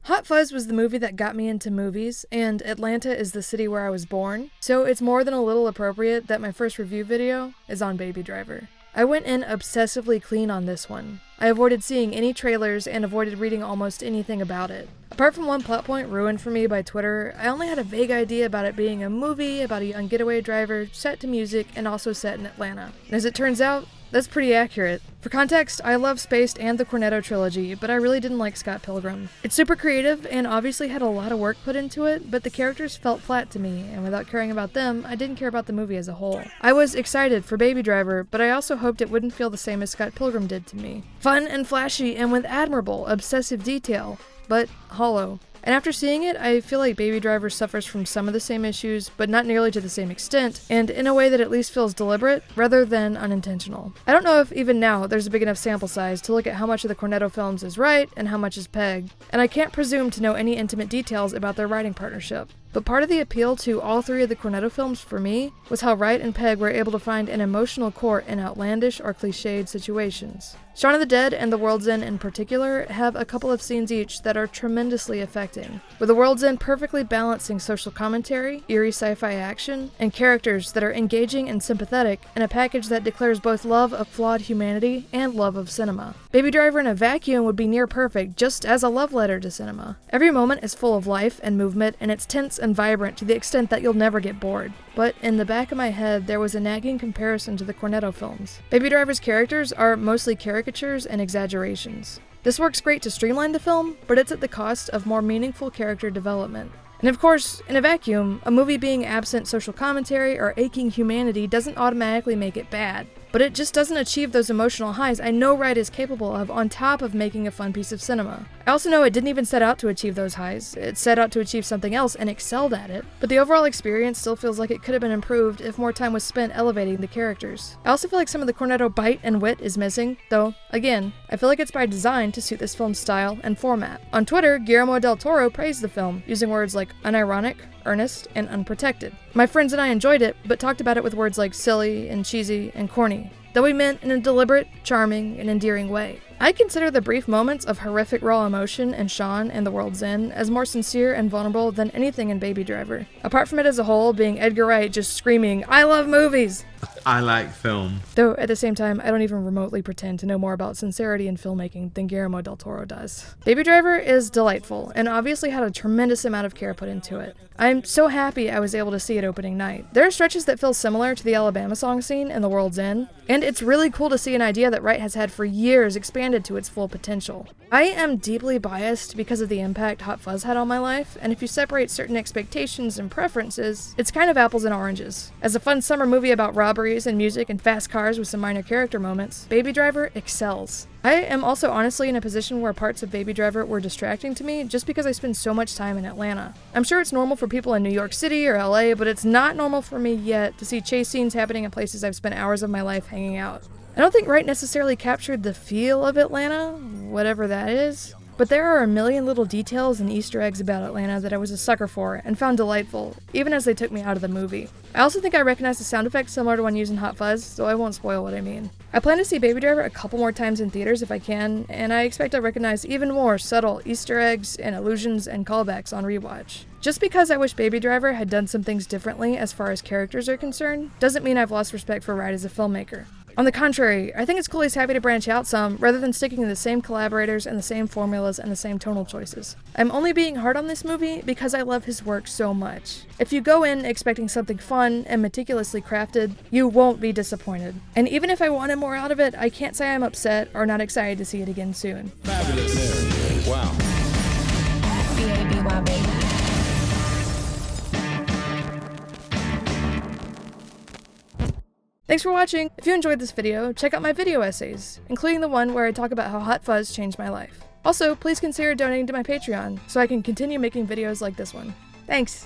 Hot Fuzz was the movie that got me into movies, and Atlanta is the city where I was born, so it's more than a little appropriate that my first review video is on Baby Driver. I went in obsessively clean on this one. I avoided seeing any trailers and avoided reading almost anything about it. Apart from one plot point ruined for me by Twitter, I only had a vague idea about it being a movie about a young getaway driver set to music and also set in Atlanta. And as it turns out, that's pretty accurate. For context, I love Spaced and the Cornetto trilogy, but I really didn't like Scott Pilgrim. It's super creative and obviously had a lot of work put into it, but the characters felt flat to me, and without caring about them, I didn't care about the movie as a whole. I was excited for Baby Driver, but I also hoped it wouldn't feel the same as Scott Pilgrim did to me. Fun and flashy and with admirable, obsessive detail, but hollow. And after seeing it, I feel like Baby Driver suffers from some of the same issues, but not nearly to the same extent, and in a way that at least feels deliberate, rather than unintentional. I don't know if even now there's a big enough sample size to look at how much of the Cornetto films is Wright and how much is Pegg, and I can't presume to know any intimate details about their writing partnership. But part of the appeal to all three of the Cornetto films for me was how Wright and Pegg were able to find an emotional core in outlandish or cliched situations. Shaun of the Dead and The World's End in particular have a couple of scenes each that are tremendously affecting, with The World's End perfectly balancing social commentary, eerie sci-fi action, and characters that are engaging and sympathetic in a package that declares both love of flawed humanity and love of cinema. Baby Driver in a vacuum would be near perfect just as a love letter to cinema. Every moment is full of life and movement, and it's tense and vibrant to the extent that you'll never get bored. But in the back of my head, there was a nagging comparison to the Cornetto films. Baby Driver's characters are mostly caricatures and exaggerations. This works great to streamline the film, but it's at the cost of more meaningful character development. And of course, in a vacuum, a movie being absent social commentary or aching humanity doesn't automatically make it bad. But it just doesn't achieve those emotional highs I know Wright is capable of on top of making a fun piece of cinema. I also know it didn't even set out to achieve those highs. It set out to achieve something else and excelled at it. But the overall experience still feels like it could have been improved if more time was spent elevating the characters. I also feel like some of the Cornetto bite and wit is missing, though, again, I feel like it's by design to suit this film's style and format. On Twitter, Guillermo del Toro praised the film, using words like unironic, earnest, and unprotected. My friends and I enjoyed it, but talked about it with words like silly and cheesy and corny, though we meant in a deliberate, charming, and endearing way. I consider the brief moments of horrific raw emotion in Shaun and The World's End as more sincere and vulnerable than anything in Baby Driver. Apart from it as a whole being Edgar Wright just screaming, "I love movies!" I like film. Though at the same time, I don't even remotely pretend to know more about sincerity in filmmaking than Guillermo del Toro does. Baby Driver is delightful, and obviously had a tremendous amount of care put into it. I'm so happy I was able to see it opening night. There are stretches that feel similar to the Alabama song scene in The World's End, and it's really cool to see an idea that Wright has had for years expanded to its full potential. I am deeply biased because of the impact Hot Fuzz had on my life, and if you separate certain expectations and preferences, it's kind of apples and oranges. As a fun summer movie about robberies and music and fast cars with some minor character moments, Baby Driver excels. I am also honestly in a position where parts of Baby Driver were distracting to me just because I spend so much time in Atlanta. I'm sure it's normal for people in New York City or LA, but it's not normal for me yet to see chase scenes happening in places I've spent hours of my life hanging out. I don't think Wright necessarily captured the feel of Atlanta, whatever that is, but there are a million little details and Easter eggs about Atlanta that I was a sucker for and found delightful, even as they took me out of the movie. I also think I recognize the sound effect similar to one used in Hot Fuzz, so I won't spoil what I mean. I plan to see Baby Driver a couple more times in theaters if I can, and I expect I'll recognize even more subtle Easter eggs and allusions and callbacks on rewatch. Just because I wish Baby Driver had done some things differently as far as characters are concerned, doesn't mean I've lost respect for Wright as a filmmaker. On the contrary, I think it's cool he's happy to branch out some, rather than sticking to the same collaborators and the same formulas and the same tonal choices. I'm only being hard on this movie because I love his work so much. If you go in expecting something fun and meticulously crafted, you won't be disappointed. And even if I wanted more out of it, I can't say I'm upset or not excited to see it again soon. Fabulous. Wow. B-A-B-Y, baby. Thanks for watching! If you enjoyed this video, check out my video essays, including the one where I talk about how Hot Fuzz changed my life. Also, please consider donating to my Patreon, so I can continue making videos like this one. Thanks!